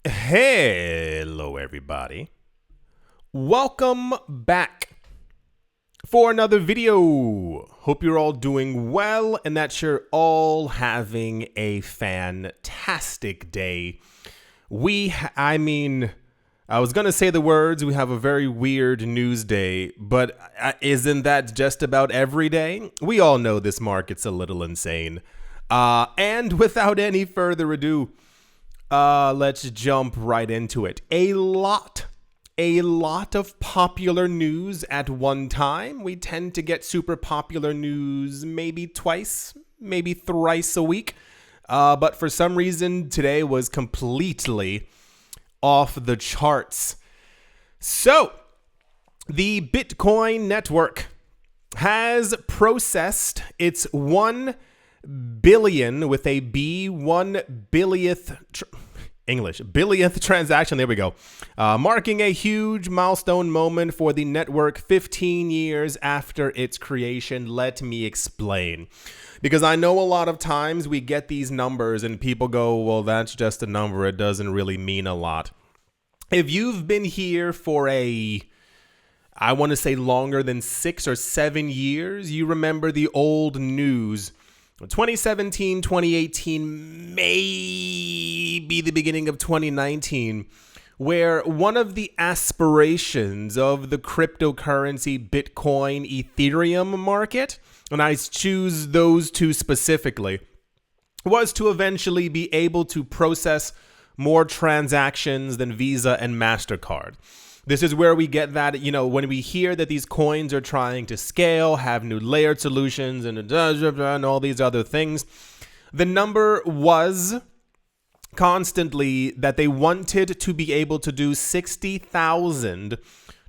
Hello, everybody. Welcome back for another video. Hope you're all doing well and that you're all having a fantastic day. I was going to say the words, we have a very weird news day, but isn't that just about every day? We all know this market's a little insane. And without any further ado, let's jump right into it. A lot of popular news at one time. We tend to get super popular news maybe twice, maybe thrice a week. But for some reason, today was completely off the charts. So, the Bitcoin network has processed its 1 billion with a B, 1 billionth billionth transaction. There we go. Marking a huge milestone moment for the network 15 years after its creation. Let me explain. Because I know a lot of times we get these numbers and people go, well, that's just a number. It doesn't really mean a lot. If you've been here for I want to say longer than 6 or 7 years, you remember the old news. 2017, 2018, maybe the beginning of 2019, where one of the aspirations of the cryptocurrency Bitcoin Ethereum market, and I choose those two specifically, was to eventually be able to process more transactions than Visa and MasterCard. This is where we get that, when we hear that these coins are trying to scale, have new layered solutions, and all these other things, the number was constantly that they wanted to be able to do 60,000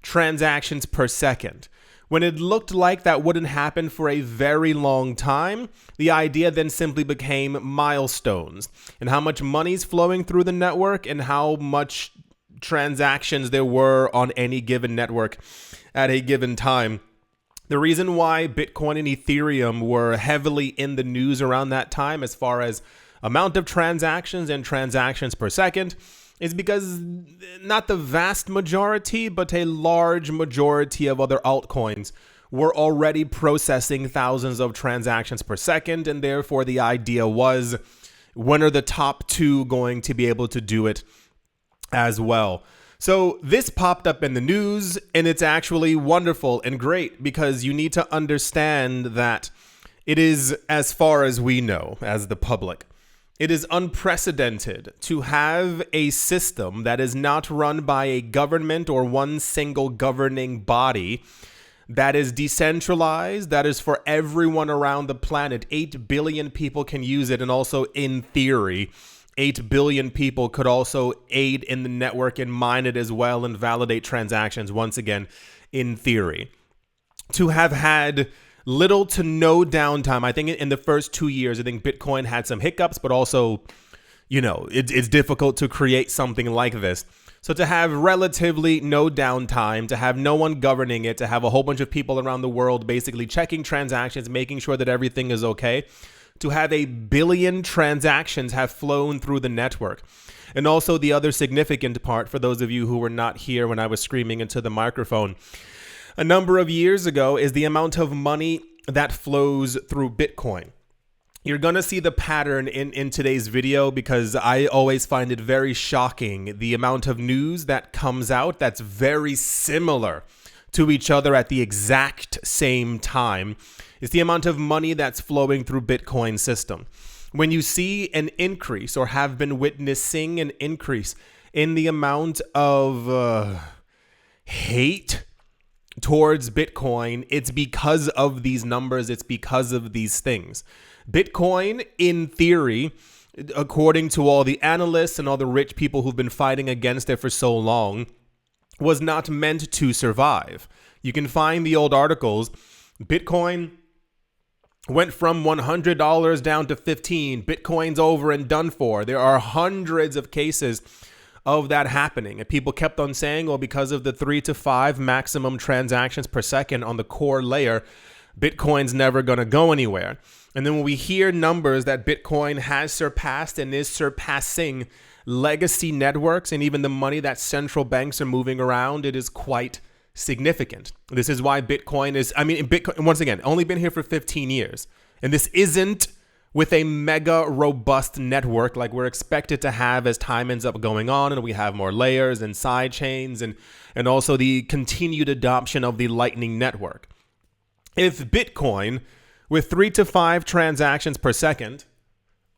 transactions per second. When it looked like that wouldn't happen for a very long time, the idea then simply became milestones and how much money's flowing through the network and how much transactions there were on any given network at a given time. The reason why Bitcoin and Ethereum were heavily in the news around that time as far as amount of transactions and transactions per second is because not the vast majority, but a large majority of other altcoins were already processing thousands of transactions per second, and therefore the idea was, when are the top two going to be able to do it as well? So this popped up in the news, and it's actually wonderful and great because you need to understand that it is, as far as we know, as the public, it is unprecedented to have a system that is not run by a government or one single governing body, that is decentralized, that is for everyone around the planet. 8 billion people can use it, and also in theory, 8 billion people could also aid in the network and mine it as well and validate transactions, once again, in theory. To have had little to no downtime, I think in the first 2 years, I think Bitcoin had some hiccups, but also, it's difficult to create something like this. So to have relatively no downtime, to have no one governing it, to have a whole bunch of people around the world basically checking transactions, making sure that everything is okay, to have 1 billion transactions have flown through the network. And also the other significant part, for those of you who were not here when I was screaming into the microphone, a number of years ago, is the amount of money that flows through Bitcoin. You're going to see the pattern in today's video because I always find it very shocking, the amount of news that comes out that's very similar to each other at the exact same time. It's the amount of money that's flowing through Bitcoin system. When you see an increase or have been witnessing an increase in the amount of hate towards Bitcoin, it's because of these numbers. It's because of these things. Bitcoin, in theory, according to all the analysts and all the rich people who've been fighting against it for so long, was not meant to survive. You can find the old articles. Bitcoin went from $100 down to $15. Bitcoin's over and done for. There are hundreds of cases of that happening. And people kept on saying, well, because of the 3 to 5 maximum transactions per second on the core layer, Bitcoin's never going to go anywhere. And then when we hear numbers that Bitcoin has surpassed and is surpassing legacy networks and even the money that central banks are moving around, it is quite significant. This is why Bitcoin is, Bitcoin, once again, only been here for 15 years. And this isn't with a mega robust network like we're expected to have as time ends up going on and we have more layers and side chains and also the continued adoption of the Lightning Network. If Bitcoin, with 3 to 5 transactions per second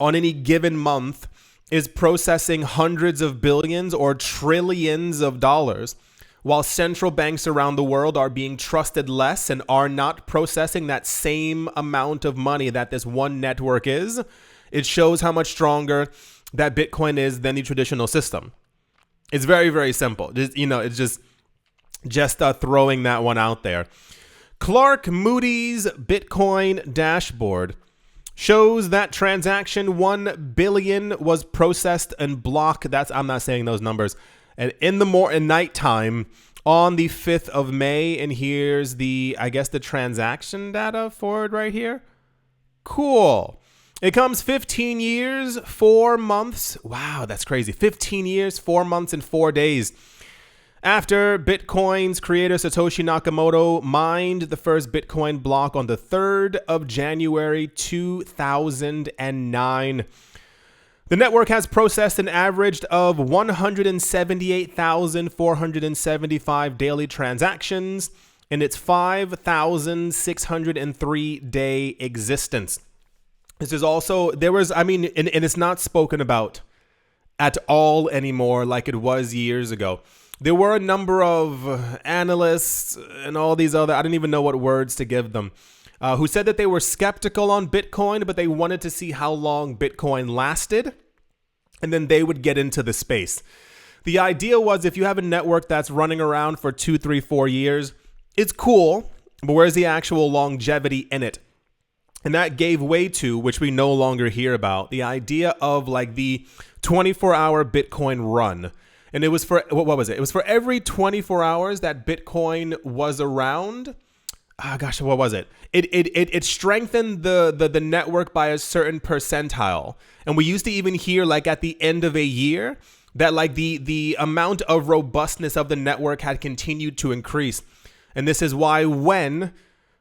on any given month, is processing hundreds of billions or trillions of dollars, while central banks around the world are being trusted less and are not processing that same amount of money that this one network is, it shows how much stronger that Bitcoin is than the traditional system. It's very, very simple. It's just throwing that one out there. Clark Moody's Bitcoin dashboard shows that transaction 1 billion was processed and blocked. I'm not saying those numbers. And in nighttime on the 5th of May, and here's the transaction data for it right here. Cool. It comes 15 years, 4 months. Wow, that's crazy. 15 years, 4 months, and 4 days after Bitcoin's creator Satoshi Nakamoto mined the first Bitcoin block on the 3rd of January 2009. The network has processed an average of 178,475 daily transactions in its 5,603 day existence. This is also, and it's not spoken about at all anymore like it was years ago. There were a number of analysts and all these other, I don't even know what words to give them, who said that they were skeptical on Bitcoin, but they wanted to see how long Bitcoin lasted, and then they would get into the space. The idea was if you have a network that's running around for 2, 3, 4 years, it's cool, but where's the actual longevity in it? And that gave way to, which we no longer hear about, the idea of like the 24-hour Bitcoin run. And it was for, what was it? It was for every 24 hours that Bitcoin was around. What was it? It strengthened the network by a certain percentile. And we used to even hear like at the end of a year that like the amount of robustness of the network had continued to increase. And this is why when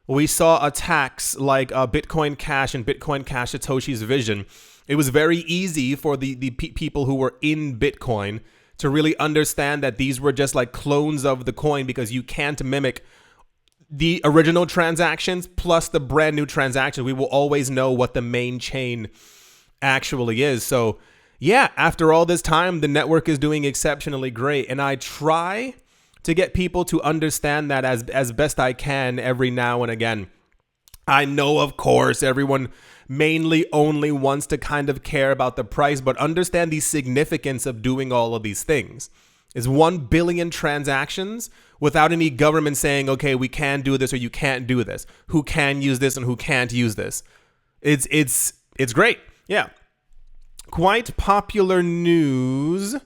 we saw attacks like Bitcoin Cash and Bitcoin Cash Satoshi's Vision, it was very easy for the people who were in Bitcoin to really understand that these were just like clones of the coin, because you can't mimic the original transactions plus the brand new transactions. We will always know what the main chain actually is. So yeah, after all this time, the network is doing exceptionally great. And I try to get people to understand that as best I can every now and again. I know, of course, everyone mainly only wants to kind of care about the price, but understand the significance of doing all of these things. Is 1 billion transactions without any government saying, okay, we can do this or you can't do this. Who can use this and who can't use this? It's great. Yeah. Quite popular news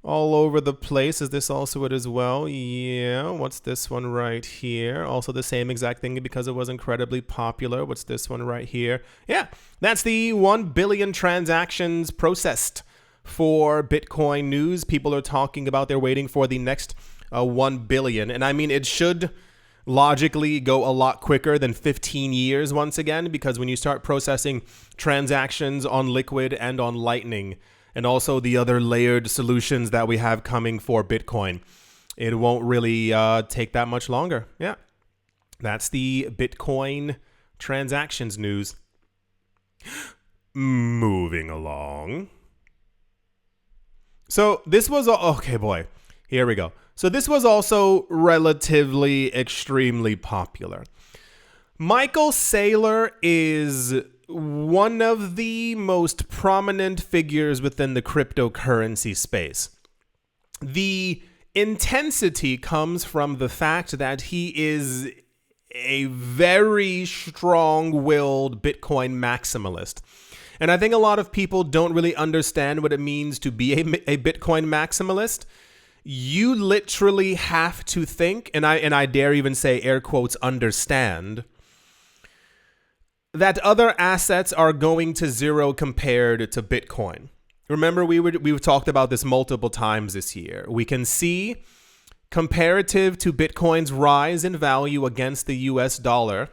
all over the place. Is this also it as well? Yeah. What's this one right here? Also the same exact thing because it was incredibly popular. What's this one right here? Yeah. That's the 1 billion transactions processed for Bitcoin news. People are talking about they're waiting for the next 1 billion. And I mean, it should logically go a lot quicker than 15 years once again, because when you start processing transactions on Liquid and on Lightning, and also the other layered solutions that we have coming for Bitcoin, it won't really take that much longer. Yeah, that's the Bitcoin transactions news. Moving along. So this was, okay, boy, here we go. So this was also relatively extremely popular. Michael Saylor is one of the most prominent figures within the cryptocurrency space. The intensity comes from the fact that he is a very strong-willed Bitcoin maximalist. And I think a lot of people don't really understand what it means to be a Bitcoin maximalist. You literally have to think, and I dare even say air quotes, understand, that other assets are going to zero compared to Bitcoin. Remember, we've talked about this multiple times this year. We can see comparative to Bitcoin's rise in value against the US dollar,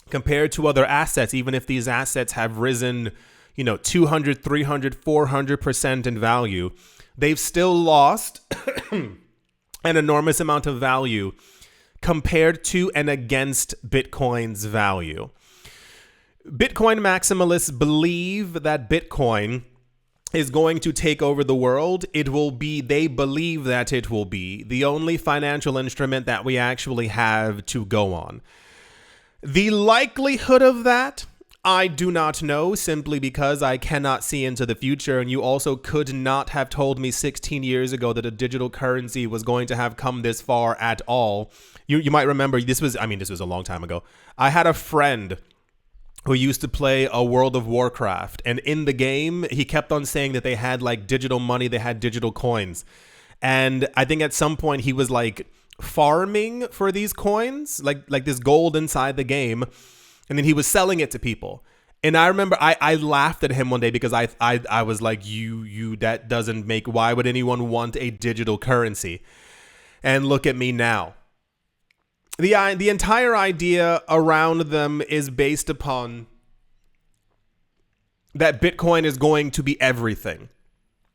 compared to other assets, even if these assets have risen, 200, 300, 400% in value, they've still lost an enormous amount of value compared to and against Bitcoin's value. Bitcoin maximalists believe that Bitcoin is going to take over the world. They believe that it will be the only financial instrument that we actually have to go on. The likelihood of that, I do not know, simply because I cannot see into the future. And you also could not have told me 16 years ago that a digital currency was going to have come this far at all. You might remember, this was a long time ago. I had a friend who used to play a World of Warcraft. And in the game, he kept on saying that they had like digital money, they had digital coins. And I think at some point he was like farming for these coins, like this gold inside the game, and then he was selling it to people. And I remember I laughed at him one day because I was like, you that doesn't make, why would anyone want a digital currency? And look at me now. The entire idea around them is based upon that Bitcoin is going to be everything.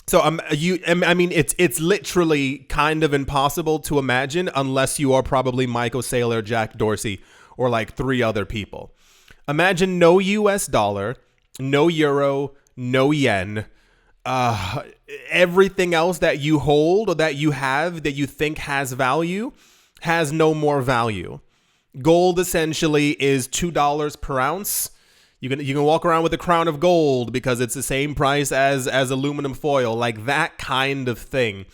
So it's literally kind of impossible to imagine unless you are probably Michael Saylor, Jack Dorsey, or like 3 other people. Imagine no US dollar, no euro, no yen. Everything else that you hold or that you have that you think has value has no more value. Gold essentially is $2 per ounce. You can walk around with a crown of gold because it's the same price as aluminum foil, like that kind of thing.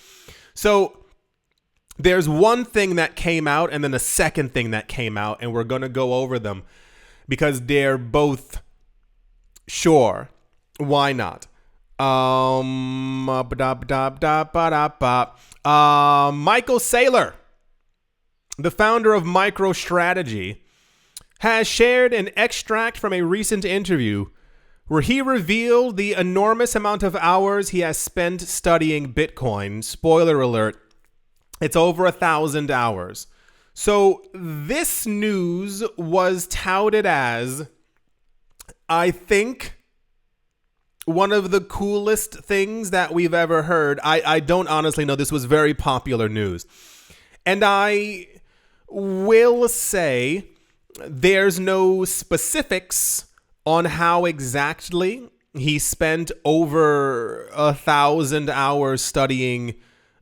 So there's one thing that came out and then a second thing that came out, and we're going to go over them because they're both sure. Why not? Michael Saylor, the founder of MicroStrategy, has shared an extract from a recent interview where he revealed the enormous amount of hours he has spent studying Bitcoin. Spoiler alert, it's over 1,000 hours. So this news was touted as, I think, one of the coolest things that we've ever heard. I don't honestly know. This was very popular news. And I will say there's no specifics on how exactly he spent over 1,000 hours studying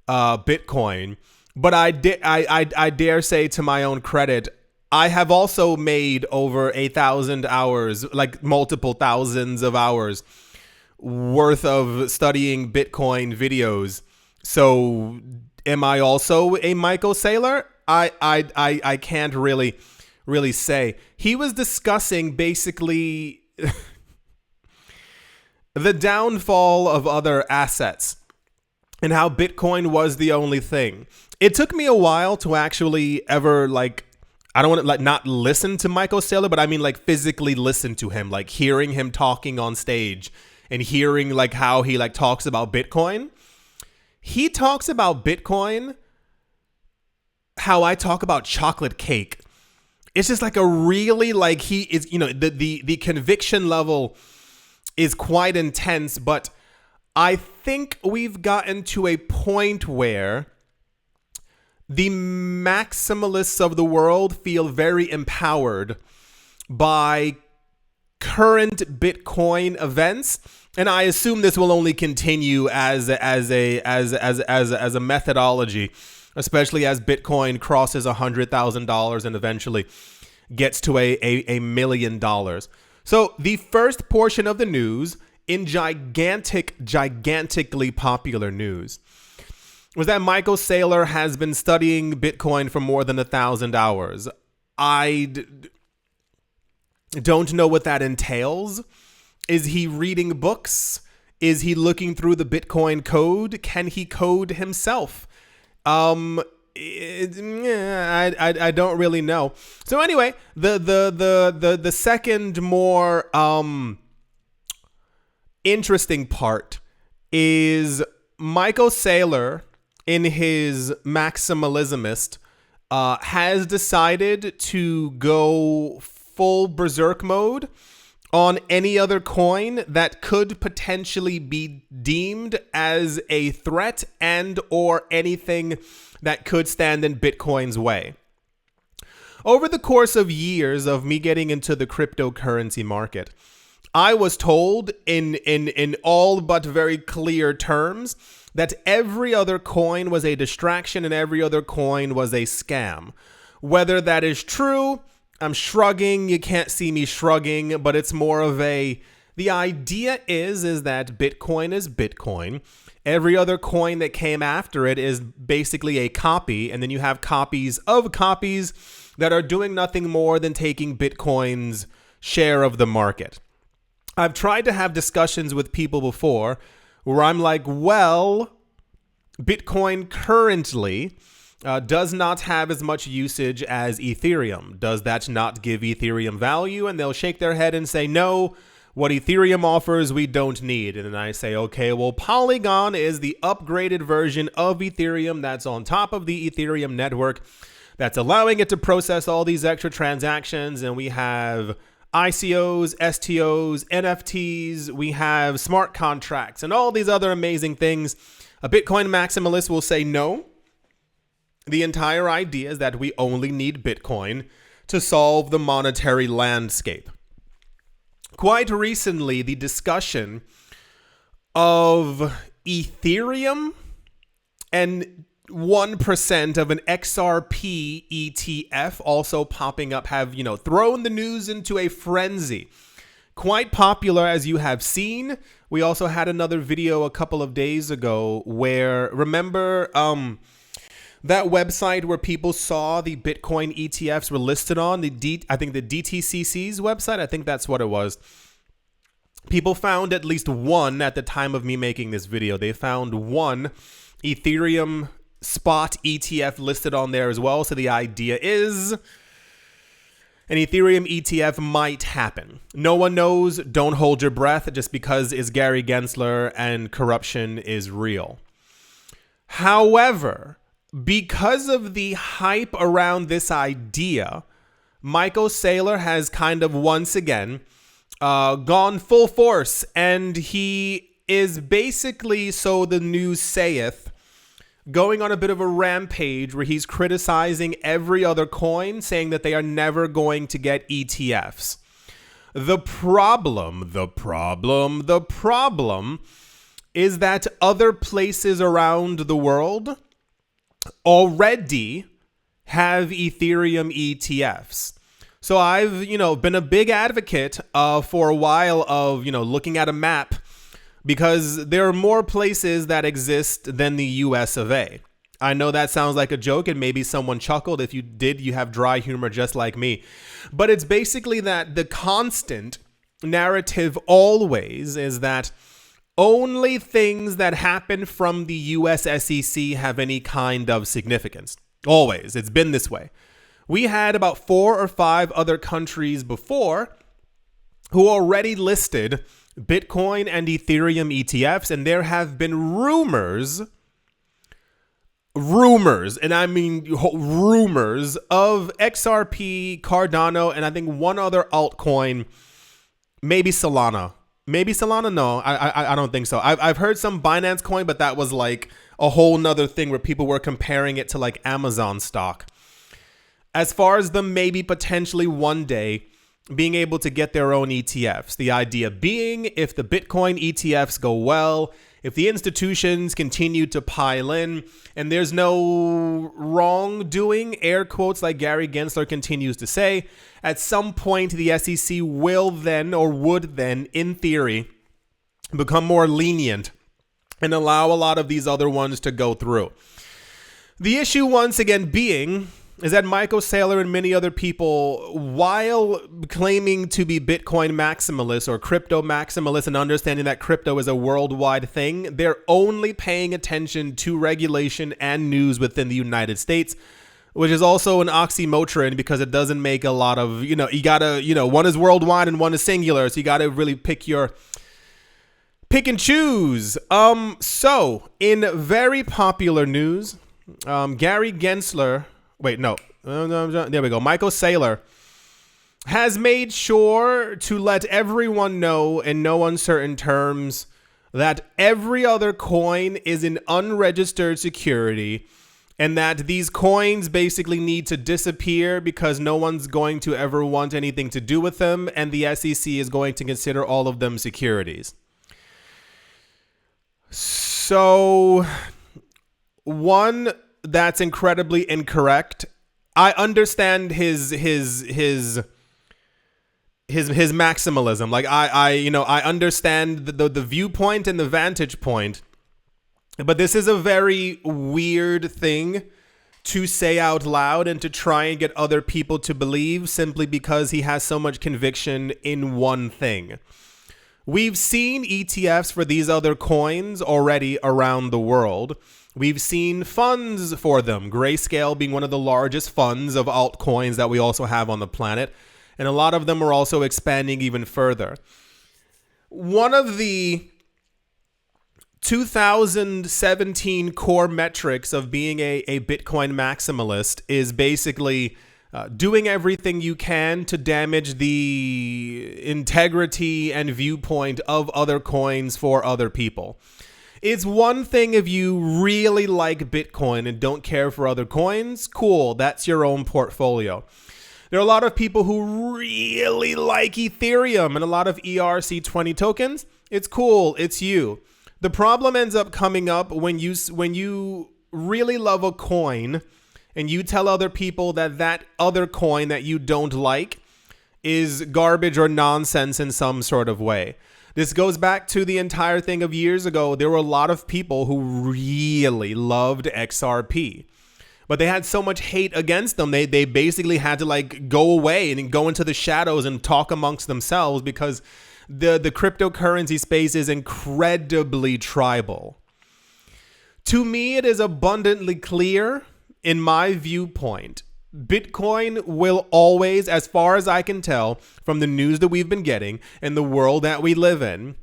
Bitcoin. But I dare say, to my own credit, I have also made over 1,000 hours, like multiple thousands of hours worth of studying Bitcoin videos. So am I also a Michael Saylor? I can't really say. He was discussing basically the downfall of other assets and how Bitcoin was the only thing. It took me a while to actually ever, like, I don't want to like not listen to Michael Saylor, but I mean like physically listen to him, like hearing him talking on stage and hearing like how he like talks about Bitcoin. He talks about Bitcoin how I talk about chocolate cake. It's just like a really, like, he is, the conviction level is quite intense, but I think we've gotten to a point where the maximalists of the world feel very empowered by current Bitcoin events, and I assume this will only continue as a methodology, especially as Bitcoin crosses $100,000 and eventually gets to $1 million. So the first portion of the news, in gigantically popular news, was that Michael Saylor has been studying Bitcoin for more than 1,000 hours. I don't know what that entails. Is he reading books? Is he looking through the Bitcoin code? Can he code himself? I don't really know. So anyway, the second more interesting part is Michael Saylor, in his maximalismist, has decided to go full berserk mode on any other coin that could potentially be deemed as a threat and or anything that could stand in Bitcoin's way. Over the course of years of me getting into the cryptocurrency market, I was told in all but very clear terms that every other coin was a distraction and every other coin was a scam. Whether that is true, I'm shrugging. You can't see me shrugging, but it's more of the idea is that Bitcoin is Bitcoin. Every other coin that came after it is basically a copy, and then you have copies of copies that are doing nothing more than taking Bitcoin's share of the market. I've tried to have discussions with people before where I'm like, well, Bitcoin currently does not have as much usage as Ethereum. Does that not give Ethereum value? And they'll shake their head and say, no, what Ethereum offers, we don't need. And then I say, okay, well, Polygon is the upgraded version of Ethereum that's on top of the Ethereum network that's allowing it to process all these extra transactions. And we have ICOs, STOs, NFTs, we have smart contracts, and all these other amazing things. A Bitcoin maximalist will say no. The entire idea is that we only need Bitcoin to solve the monetary landscape. Quite recently, the discussion of Ethereum and 1% of an XRP ETF also popping up have, thrown the news into a frenzy. Quite popular, as you have seen. We also had another video a couple of days ago where, remember, that website where people saw the Bitcoin ETFs were listed on, I think the DTCC's website, I think that's what it was. People found at least one at the time of me making this video. They found one Ethereum spot ETF listed on there as well. So the idea is an Ethereum ETF might happen. No one knows. Don't hold your breath just because it's Gary Gensler and corruption is real. However, because of the hype around this idea, Michael Saylor has kind of once again gone full force, and he is basically, so the news saith, going on a bit of a rampage where he's criticizing every other coin, saying that they are never going to get ETFs. The problem is that other places around the world already have Ethereum ETFs. So I've, been a big advocate for a while of, looking at a map, because there are more places that exist than the US of A. I know that sounds like a joke, and maybe someone chuckled. If you did, you have dry humor just like me. But it's basically that the constant narrative always is that only things that happen from the US SEC have any kind of significance. Always. It's been this way. We had about 4 or 5 other countries before who already listed Bitcoin and Ethereum ETFs, and there have been rumors, and I mean rumors, of XRP, Cardano, and I think one other altcoin, maybe Solana. Maybe Solana? No, I don't think so. I've heard some Binance coin, but that was like a whole nother thing where people were comparing it to like Amazon stock. As far as them maybe potentially one day being able to get their own ETFs. The idea being, if the Bitcoin ETFs go well, if the institutions continue to pile in, and there's no wrongdoing, air quotes, like Gary Gensler continues to say, at some point the SEC will then, or would then, in theory, become more lenient and allow a lot of these other ones to go through. The issue, once again, being is that Michael Saylor and many other people, while claiming to be Bitcoin maximalists or crypto maximalists and understanding that crypto is a worldwide thing, they're only paying attention to regulation and news within the United States, which is also an oxymoron because it doesn't make a lot of, you gotta, one is worldwide and one is singular. So you gotta really pick your Pick and choose. So in very popular news, Gary Gensler, wait, no, there we go. Michael Saylor has made sure to let everyone know in no uncertain terms that every other coin is an unregistered security and that these coins basically need to disappear because no one's going to ever want anything to do with them, and the SEC is going to consider all of them securities. So, one, that's incredibly incorrect. I understand his maximalism. Like I understand the viewpoint and the vantage point, but this is a very weird thing to say out loud and to try and get other people to believe simply because he has so much conviction in one thing. We've seen ETFs for these other coins already around the world. We've seen funds for them, Grayscale being one of the largest funds of altcoins that we also have on the planet. And a lot of them are also expanding even further. One of the 2017 core metrics of being a Bitcoin maximalist is basically doing everything you can to damage the integrity and viewpoint of other coins for other people. It's one thing if you really like Bitcoin and don't care for other coins. Cool, that's your own portfolio. There are a lot of people who really like Ethereum and a lot of ERC20 tokens. It's cool, it's you. The problem ends up coming up when you really love a coin and you tell other people that that other coin that you don't like is garbage or nonsense in some sort of way. This goes back to the entire thing of years ago. There were a lot of people who really loved XRP, but they had so much hate against them. They basically had to like go away and go into the shadows and talk amongst themselves because the cryptocurrency space is incredibly tribal. To me, it is abundantly clear, in my viewpoint, Bitcoin will always, as far as I can tell from the news that we've been getting and the world that we live in,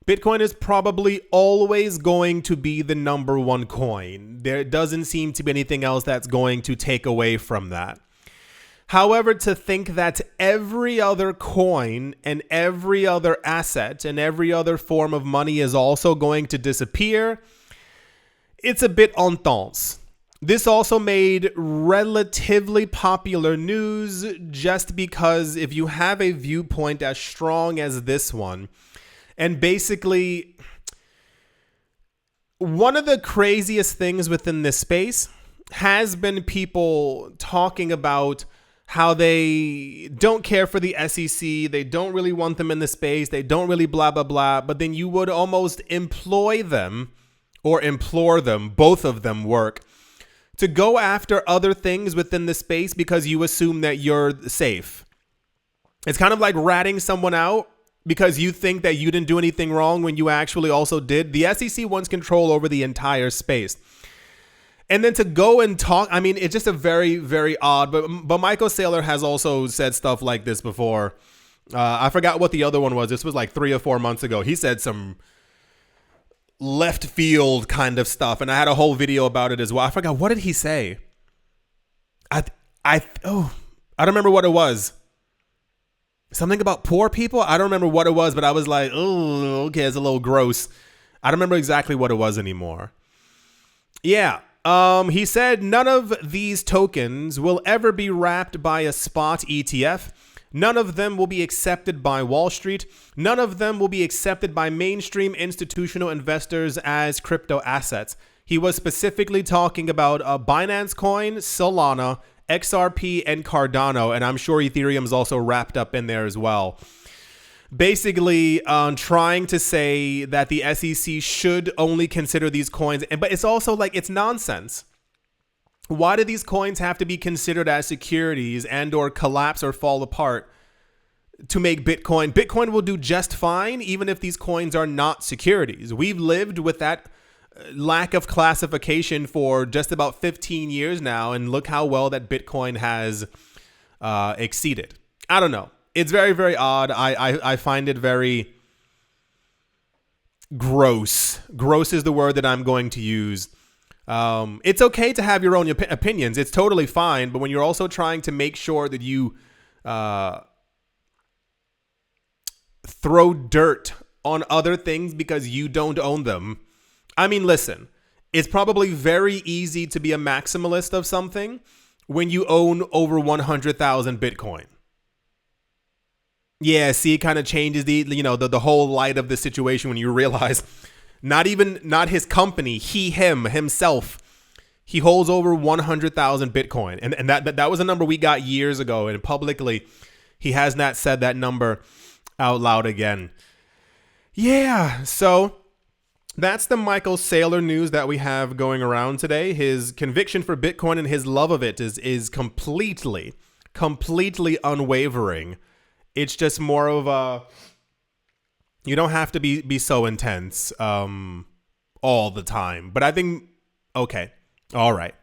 Bitcoin is probably always going to be the number one coin. There doesn't seem to be anything else that's going to take away from that. However, to think that every other coin and every other asset and every other form of money is also going to disappear, it's a bit intense. This also made relatively popular news just because if you have a viewpoint as strong as this one, and basically one of the craziest things within this space has been people talking about how they don't care for the SEC, they don't really want them in the space, they don't really blah, blah, blah, but then you would almost employ them or implore them, both of them work, to go after other things within the space because you assume that you're safe. It's kind of like ratting someone out because you think that you didn't do anything wrong when you actually also did. The SEC wants control over the entire space. And then to go and talk, I mean, it's just a very, very odd, but Michael Saylor has also said stuff like this before. I forgot what the other one was. This was like 3 or 4 months ago. He said some left field kind of stuff, and I had a whole video about it as well. I forgot, what did he say? I don't remember what it was. Something about poor people? I don't remember what it was, but I was like, oh, okay, it's a little gross. I don't remember exactly what it was anymore. Yeah. He said none of these tokens will ever be wrapped by a spot ETF. None of them will be accepted by Wall Street. None of them will be accepted by mainstream institutional investors as crypto assets. He was specifically talking about Binance Coin, Solana, XRP, and Cardano, and I'm sure Ethereum's also wrapped up in there as well. Basically, trying to say that the SEC should only consider these coins, but it's also like, it's nonsense. Why do these coins have to be considered as securities and or collapse or fall apart to make Bitcoin? Bitcoin will do just fine even if these coins are not securities. We've lived with that lack of classification for just about 15 years now, and look how well that Bitcoin has exceeded. I don't know. It's very, very odd. I find it very gross. Gross is the word that I'm going to use. It's okay to have your own opinions. It's totally fine. But when you're also trying to make sure that you throw dirt on other things because you don't own them. I mean, listen, it's probably very easy to be a maximalist of something when you own over 100,000 Bitcoin. Yeah, see, it kind of changes the whole light of the situation when you realize not his company, himself, he holds over 100,000 Bitcoin. And that was a number we got years ago. And publicly, he has not said that number out loud again. Yeah, so that's the Michael Saylor news that we have going around today. His conviction for Bitcoin and his love of it is completely unwavering. It's just more of a, you don't have to be so intense all the time. But I think, okay, all right.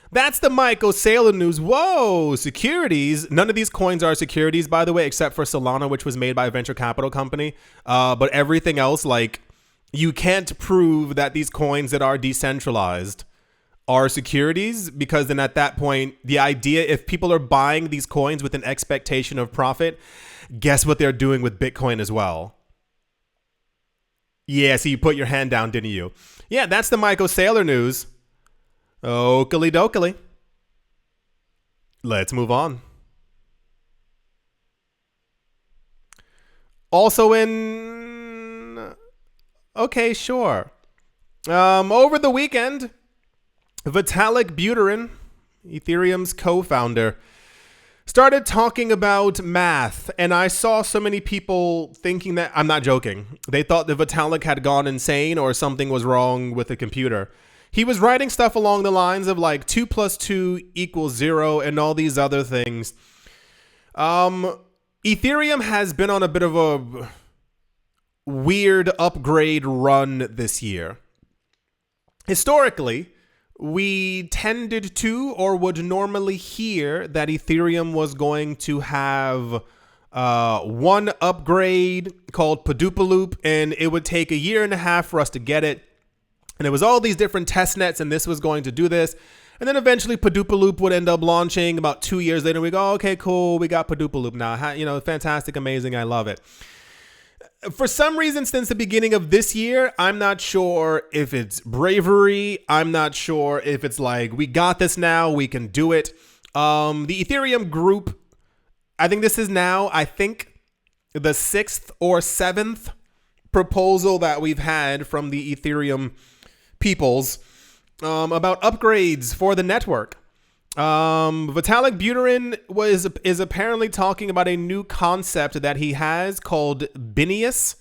That's the Michael Saylor news. Whoa, securities. None of these coins are securities, by the way, except for Solana, which was made by a venture capital company. But everything else, like, you can't prove that these coins that are decentralized are securities, because then at that point, the idea, if people are buying these coins with an expectation of profit, guess what they're doing with Bitcoin as well? Yeah, so you put your hand down, didn't you? Yeah, that's the Michael Saylor news. Oakley dokley. Let's move on. Also okay, sure. Over the weekend, Vitalik Buterin, Ethereum's co-founder, started talking about math, and I saw so many people thinking that, I'm not joking, they thought that Vitalik had gone insane or something was wrong with the computer. He was writing stuff along the lines of like 2 + 2 = 0 and all these other things. Ethereum has been on a bit of a weird upgrade run this year. Historically, we tended to, or would normally hear, that Ethereum was going to have one upgrade called Padupaloop, and it would take 1.5 years for us to get it. And it was all these different test nets, and this was going to do this. And then eventually Padupaloop would end up launching about 2 years later. We go, okay, cool, we got Padupaloop now. Fantastic, amazing, I love it. For some reason, since the beginning of this year, I'm not sure if it's bravery. I'm not sure if it's like, we got this now, we can do it. The Ethereum group, I think this is now, the 6th or 7th proposal that we've had from the Ethereum peoples about upgrades for the network. Vitalik Buterin is apparently talking about a new concept that he has called Binance,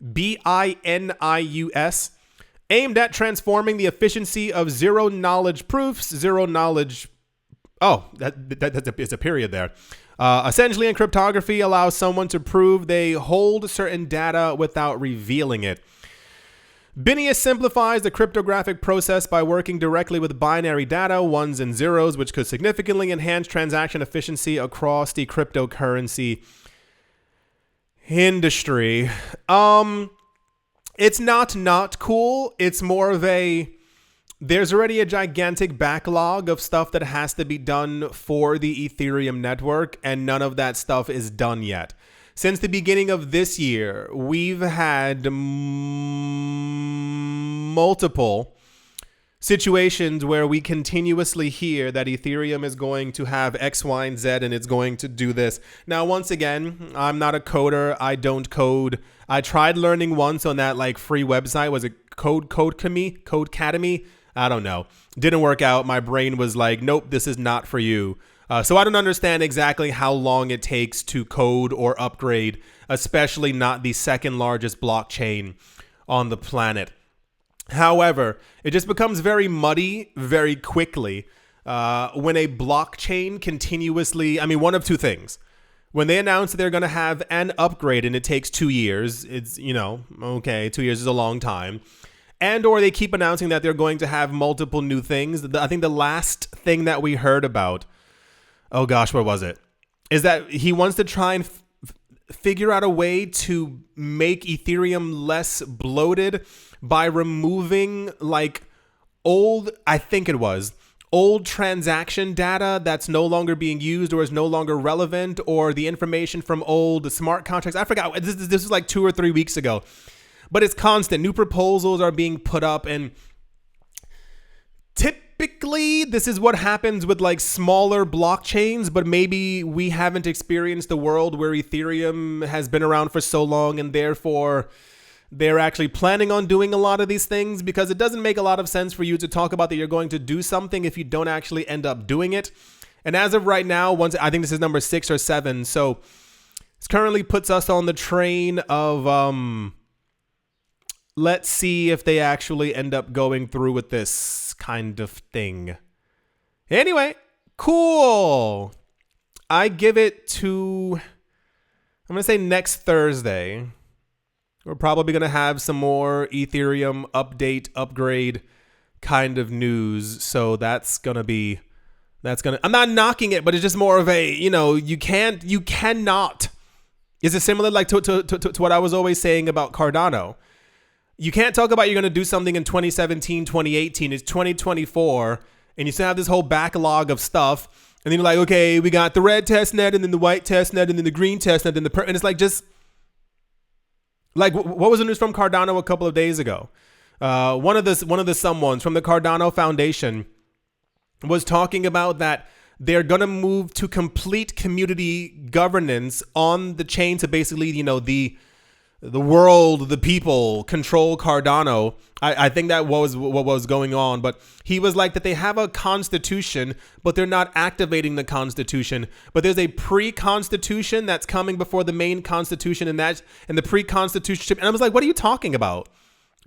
Binius, aimed at transforming the efficiency of zero knowledge proofs. Zero knowledge. Oh, it's a period there. Essentially, in cryptography, allows someone to prove they hold certain data without revealing it. Binance simplifies the cryptographic process by working directly with binary data, ones and zeros, which could significantly enhance transaction efficiency across the cryptocurrency industry. It's not cool. It's more of there's already a gigantic backlog of stuff that has to be done for the Ethereum network, and none of that stuff is done yet. Since the beginning of this year, we've had multiple situations where we continuously hear that Ethereum is going to have X, Y, and Z, and it's going to do this. Now, once again, I'm not a coder. I don't code. I tried learning once on that free website. Was it Codecademy? I don't know. Didn't work out. My brain was like, nope, this is not for you. So I don't understand exactly how long it takes to code or upgrade, especially not the second largest blockchain on the planet. However, it just becomes very muddy very quickly when a blockchain continuously, one of two things. When they announce that they're going to have an upgrade and it takes 2 years, it's, okay, 2 years is a long time. And or they keep announcing that they're going to have multiple new things. I think the last thing that we heard about, oh gosh, what was it? Is that he wants to try and figure out a way to make Ethereum less bloated by removing like old transaction data that's no longer being used or is no longer relevant, or the information from old smart contracts. I forgot. This was like 2 or 3 weeks ago, but it's constant. New proposals are being put up, and typically this is what happens with like smaller blockchains, but maybe we haven't experienced the world where Ethereum has been around for so long, and therefore they're actually planning on doing a lot of these things, because it doesn't make a lot of sense for you to talk about that you're going to do something if you don't actually end up doing it. And as of right now, I think this is number 6 or 7. So this currently puts us on the train of, let's see if they actually end up going through with this kind of thing. Anyway, cool. I give it to, I'm going to say next Thursday. We're probably going to have some more Ethereum upgrade kind of news. So I'm not knocking it, but it's just more of a, you cannot. Is it similar like to what I was always saying about Cardano? You can't talk about you're going to do something in 2017, 2018. It's 2024, and you still have this whole backlog of stuff. And then you're like, okay, we got the red testnet, and then the white testnet, and then the green testnet, and and it's like just, like, what was the news from Cardano a couple of days ago? One of the someones from the Cardano Foundation was talking about that they're going to move to complete community governance on the chain to basically, the world, the people control Cardano. I think that was what was going on. But he was like that they have a constitution, but they're not activating the constitution. But there's a pre-constitution that's coming before the main constitution, and the pre-constitution. And I was like, what are you talking about?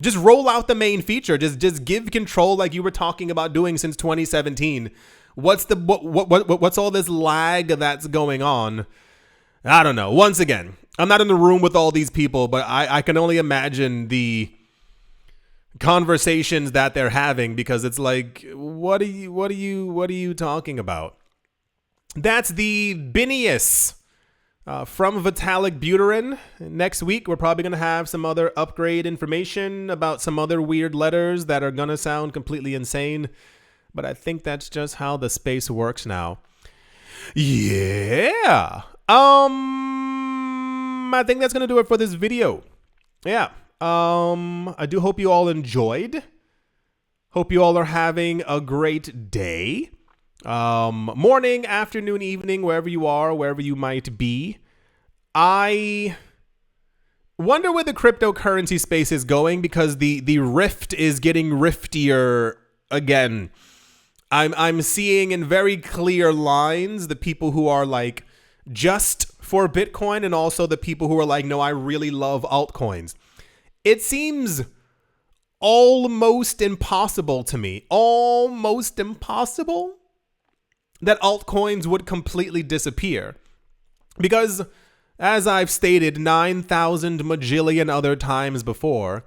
Just roll out the main feature. Just give control like you were talking about doing since 2017. What's all this lag that's going on? I don't know. Once again, I'm not in the room with all these people, but I can only imagine the conversations that they're having, because it's like, what are you talking about? That's the Binance from Vitalik Buterin. Next week, we're probably going to have some other upgrade information about some other weird letters that are going to sound completely insane. But I think that's just how the space works now. Yeah. I think that's going to do it for this video. Yeah. I do hope you all enjoyed. Hope you all are having a great day. Morning, afternoon, evening, wherever you are, wherever you might be. I wonder where the cryptocurrency space is going, because the rift is getting riftier again. I'm seeing in very clear lines the people who are like just for Bitcoin, and also the people who are like, no, I really love altcoins. It seems almost impossible to me, almost impossible, that altcoins would completely disappear. Because, as I've stated 9,000 majillion other times before,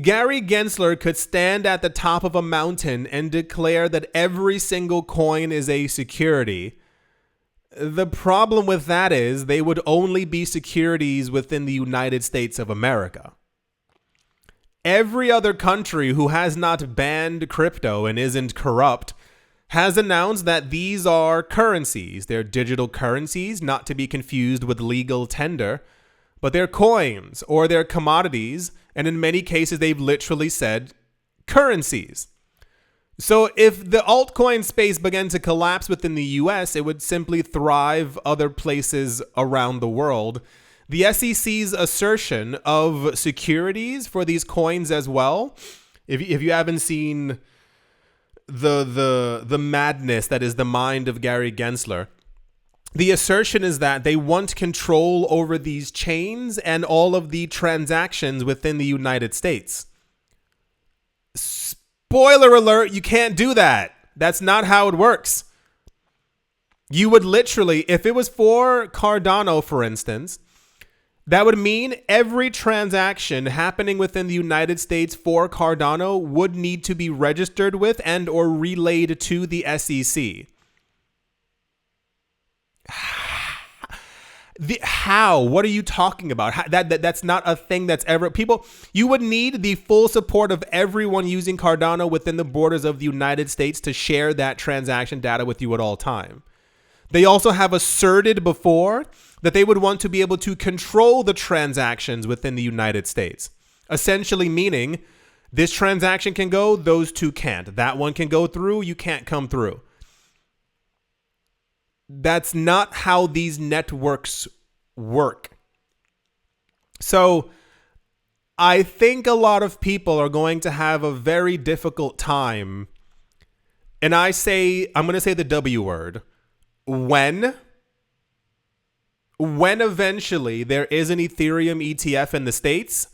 Gary Gensler could stand at the top of a mountain and declare that every single coin is a security. The problem with that is they would only be securities within the United States of America. Every other country who has not banned crypto and isn't corrupt has announced that these are currencies. They're digital currencies, not to be confused with legal tender, but they're coins or they're commodities. And in many cases, they've literally said currencies. So if the altcoin space began to collapse within the US, it would simply thrive other places around the world. The SEC's assertion of securities for these coins as well, if you haven't seen the madness that is the mind of Gary Gensler, the assertion is that they want control over these chains and all of the transactions within the United States. Spoiler alert, you can't do that. That's not how it works. You would literally, if it was for Cardano, for instance, that would mean every transaction happening within the United States for Cardano would need to be registered with and or relayed to the SEC. How? What are you talking about? That's not a thing that's ever people. You would need the full support of everyone using Cardano within the borders of the United States to share that transaction data with you at all time. They also have asserted before that they would want to be able to control the transactions within the United States, essentially meaning this transaction can go, those two can't. That one can go through, you can't come through. That's not how these networks work. So I think a lot of people are going to have a very difficult time. And I'm going to say the W word. When eventually there is an Ethereum ETF in the States,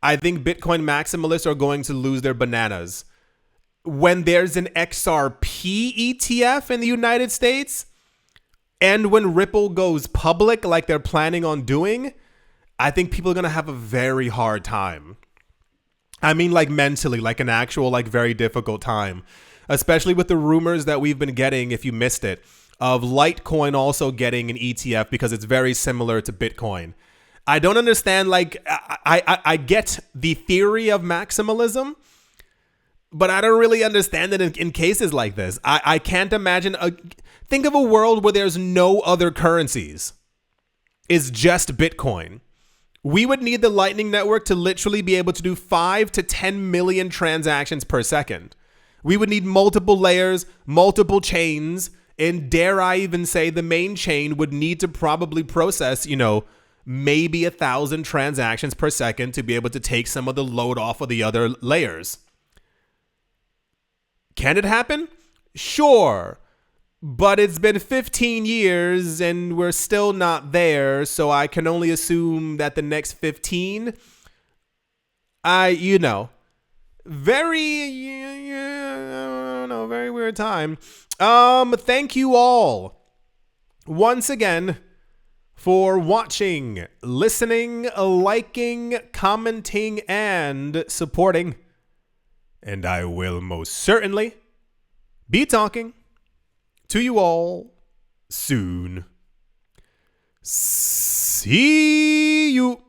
I think Bitcoin maximalists are going to lose their bananas. When there's an XRP ETF in the United States, and when Ripple goes public like they're planning on doing, I think people are going to have a very hard time. I mean, like mentally, like an actual, like very difficult time, especially with the rumors that we've been getting, if you missed it, of Litecoin also getting an ETF because it's very similar to Bitcoin. I don't understand, like, I get the theory of maximalism, but I don't really understand it in cases like this. I can't imagine think of a world where there's no other currencies. It's just Bitcoin. We would need the Lightning Network to literally be able to do 5 to 10 million transactions per second. We would need multiple layers, multiple chains, and dare I even say the main chain would need to probably process, maybe 1,000 transactions per second to be able to take some of the load off of the other layers. Can it happen? Sure. But it's been 15 years and we're still not there, so I can only assume that the next 15, very weird time. Thank you all once again for watching, listening, liking, commenting, and supporting. And I will most certainly be talking to you all soon. See you.